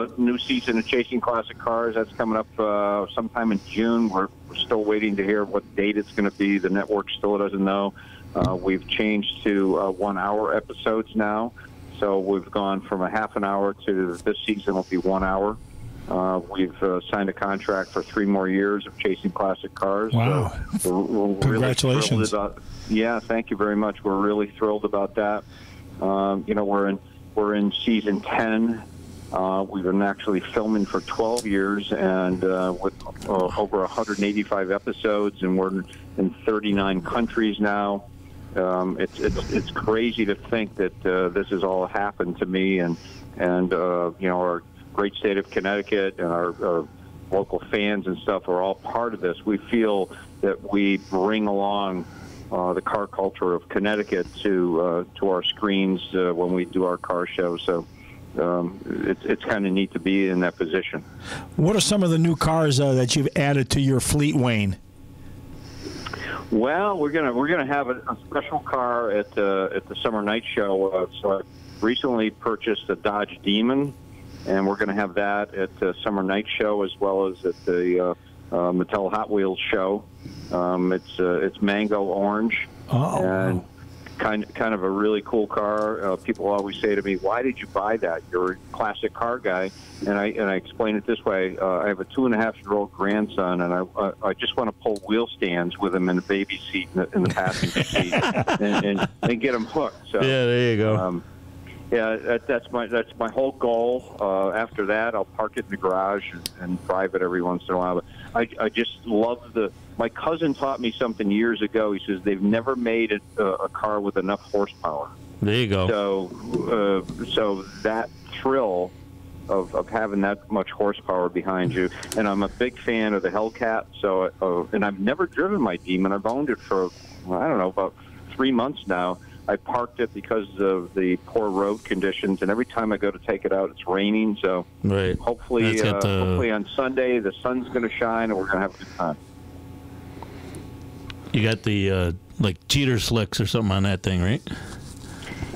our new season of Chasing Classic Cars. That's coming up sometime in June. We're still waiting to hear what date it's going to be. The network still doesn't know. We've changed to 1 hour episodes now. So we've gone from a half an hour to this season will be 1 hour. We've signed a contract for 3 more years of Chasing Classic Cars. Wow. So we're Congratulations. Really yeah, thank you very much. We're really thrilled about that. You know, we're in season 10. We've been actually filming for 12 years and with over 185 episodes, and we're in 39 countries now. It's crazy to think that this has all happened to me and you know, our great state of Connecticut and our local fans and stuff are all part of this. We feel that we bring along the car culture of Connecticut to our screens when we do our car show. So it's kind of neat to be in that position. What are some of the new cars that you've added to your fleet, Wayne? Well, we're gonna have a special car at the Summer Night Show. So I recently purchased a Dodge Demon, and we're gonna have that at the Summer Night Show as well as at the Mattel Hot Wheels show. It's mango orange, and kind of a really cool car. People always say to me, "Why did you buy that? You're a classic car guy." And I explain it this way: I have a 2.5-year-old grandson, and I just want to pull wheel stands with him in the baby seat in the passenger seat and get him hooked. So, yeah, there you go. Yeah, that's my whole goal. After that, I'll park it in the garage and drive it every once in a while. But I just love my cousin taught me something years ago. He says they've never made a car with enough horsepower. There you go. So that thrill of having that much horsepower behind you, and I'm a big fan of the Hellcat. So and I've never driven my Demon. I've owned it for I don't know about 3 months now. I parked it because of the poor road conditions, and every time I go to take it out, it's raining. So right. hopefully on Sunday, the sun's going to shine, and we're going to have a good time. You got the like cheater slicks or something on that thing, right?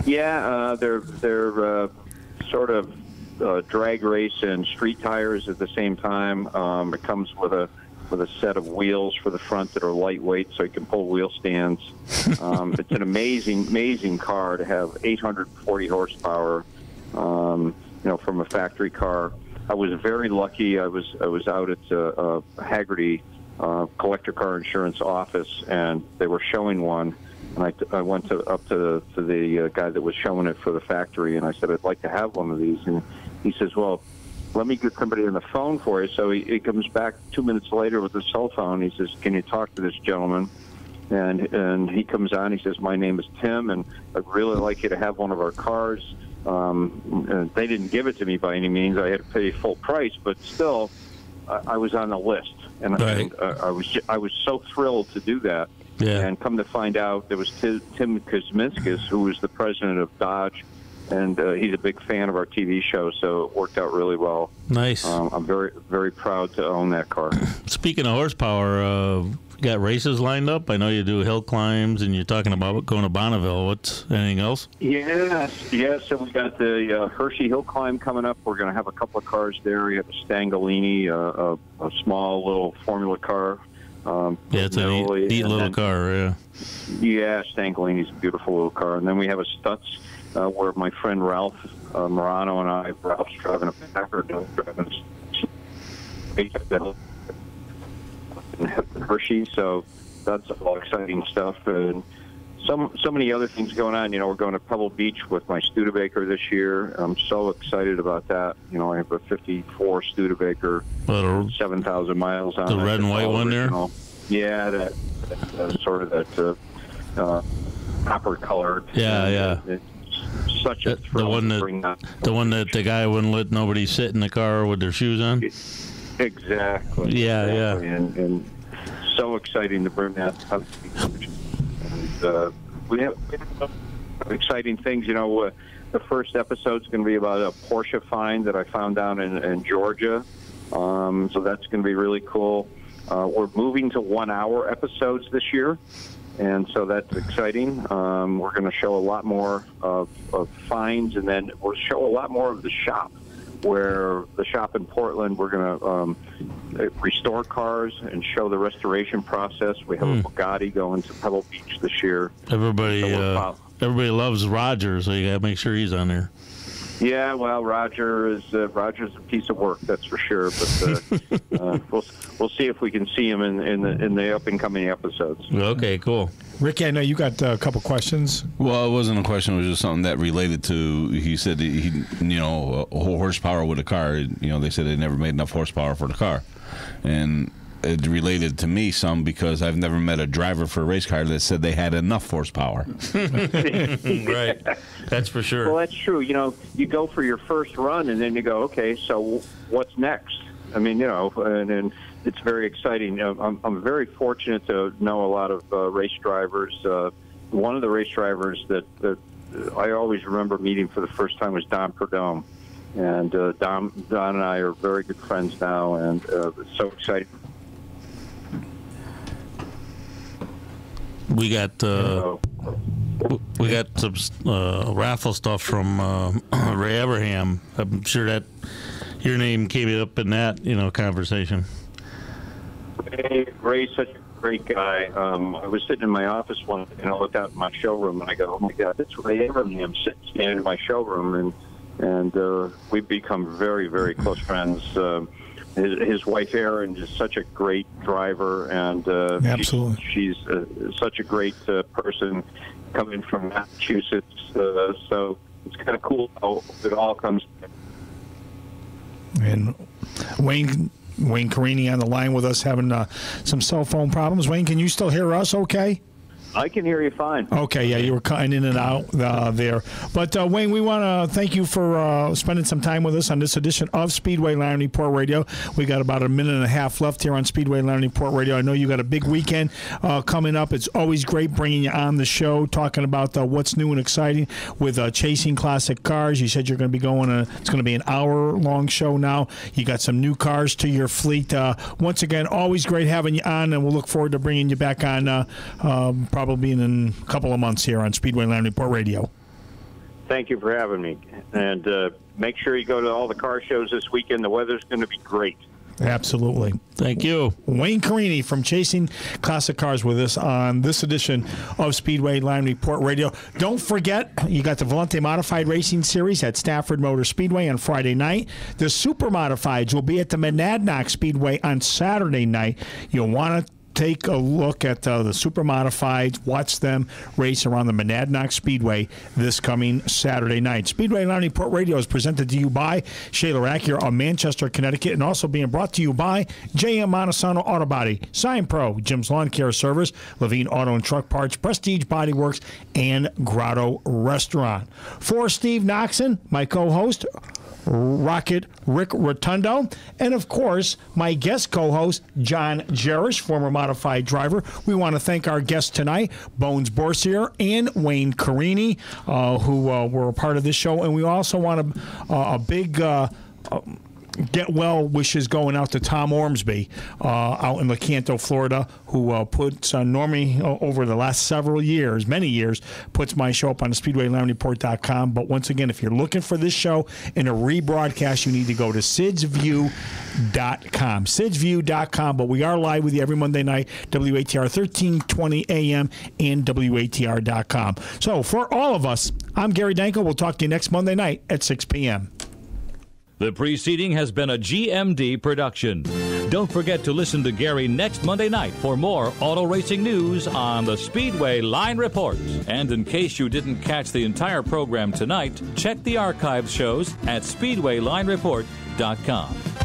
Yeah, they're sort of drag race and street tires at the same time. It comes with a set of wheels for the front that are lightweight, so you can pull wheel stands. It's an amazing car to have 840 horsepower. You know, from a factory car. I was very lucky. I was out at Haggerty collector car insurance office, and they were showing one. And I went up to the guy that was showing it for the factory, and I said, I'd like to have one of these. And he says, well, let me get somebody on the phone for you. So he comes back 2 minutes later with his cell phone. He says, can you talk to this gentleman? And he comes on. He says, my name is Tim, and I'd really like you to have one of our cars. And they didn't give it to me by any means. I had to pay full price, but still, I was on the list. And, right. I was so thrilled to do that. Yeah. And come to find out, there was Tim Kuzminskis, who was the president of Dodge, and he's a big fan of our TV show, so it worked out really well. Nice. I'm very, very proud to own that car. Speaking of horsepower, you got races lined up? I know you do hill climbs, and you're talking about going to Bonneville. What's anything else? Yes. So we got the Hershey Hill Climb coming up. We're going to have a couple of cars there. We have a Stangalini, a small little Formula car. Yeah, it's a neat little car, yeah. Yeah, Stangalini's a beautiful little car. And then we have a Stutz where my friend Ralph Morano and I, Ralph's driving a Packard, driving Hershey, so that's all exciting stuff. And so many other things going on. We're going to Pebble Beach with my Studebaker this year. I'm so excited about that. I have a 54 Studebaker, 7,000 miles on it. The red and white one there? Yeah, that sort of that copper colored. Yeah. It's such a thrill to bring that. The one that the guy wouldn't let nobody sit in the car with their shoes on? Exactly. Yeah. And so exciting to bring that up. And we have exciting things. The first episode's going to be about a Porsche find that I found down in Georgia. So that's going to be really cool. We're moving to 1-hour episodes this year, and so that's exciting. We're going to show a lot more of finds, and then we'll show a lot more of the shop. Where the shop in Portland, we're going to restore cars and show the restoration process. We have a Bugatti going to Pebble Beach this year. Everybody loves Roger, so you got to make sure he's on there. Yeah, well, Roger's a piece of work, that's for sure. But we'll see if we can see him in the up and coming episodes. Okay, cool. Ricky, I know you got a couple questions. Well, it wasn't a question; it was just something that related to. He said horsepower with a car. They said they never made enough horsepower for the car, and it related to me some because I've never met a driver for a race car that said they had enough horsepower. Right, that's for sure. Well, that's true. You go for your first run, and then you go, okay, so what's next? I mean, and it's very exciting. I'm very fortunate to know a lot of race drivers. One of the race drivers that I always remember meeting for the first time was Don Perdome. And Don and I are very good friends now, and it's so exciting. We got some raffle stuff from Ray Abraham. I'm sure that your name came up in that conversation. Ray's such a great guy. I was sitting in my office one day, and I looked out in my showroom, and I go, "Oh my God, that's Ray Abraham standing in my showroom," and we've become very, very close friends. His wife Erin is such a great driver, and absolutely, she's such a great person coming from Massachusetts. So it's kind of cool how it all comes. And Wayne Carini on the line with us having some cell phone problems. Wayne, can you still hear us? Okay. I can hear you fine. Okay, yeah, you were cutting in and out there. But, Wayne, we want to thank you for spending some time with us on this edition of Speedway Line Report Radio. We got about a minute and a half left here on Speedway Line Report Radio. I know you got a big weekend coming up. It's always great bringing you on the show, talking about what's new and exciting with Chasing Classic Cars. You said you're going to be it's going to be an hour-long show now. You got some new cars to your fleet. Once again, always great having you on, and we'll look forward to bringing you back on probably in a couple of months here on Speedway Line Report Radio. Thank you for having me. And make sure you go to all the car shows this weekend. The weather's going to be great. Absolutely. Thank you. Wayne Carini from Chasing Classic Cars with us on this edition of Speedway Line Report Radio. Don't forget, you got the Volante Modified Racing Series at Stafford Motor Speedway on Friday night. The Super Modifieds will be at the Monadnock Speedway on Saturday night. You'll want to take a look at the Super Modifieds, watch them race around the Monadnock Speedway this coming Saturday night. Speedway Line Report Radio is presented to you by Shaler Acura of Manchester, Connecticut, and also being brought to you by J.M. Montesano Auto Body, Sign Pro, Jim's Lawn Care Service, Levine Auto and Truck Parts, Prestige Body Works, and Grotto Restaurant. For Steve Noxon, my co-host, Rocket Rick Rotondo, and of course my guest co-host John Jarush, former modified driver. We want to thank our guests tonight, Bones Bourcier and Wayne Carini, who were a part of this show, and we also want a big get well wishes going out to Tom Ormsby out in Lecanto, Florida, who puts Normie over the last many years, puts my show up on the SpeedwayLineReport.com. But once again, if you're looking for this show in a rebroadcast, you need to go to SidsView.com. SidsView.com. But we are live with you every Monday night, WATR 1320 AM and WATR.com. So for all of us, I'm Gary Danko. We'll talk to you next Monday night at 6 p.m. The preceding has been a GMD production. Don't forget to listen to Gary next Monday night for more auto racing news on the Speedway Line Report. And in case you didn't catch the entire program tonight, check the archive shows at SpeedwayLineReport.com.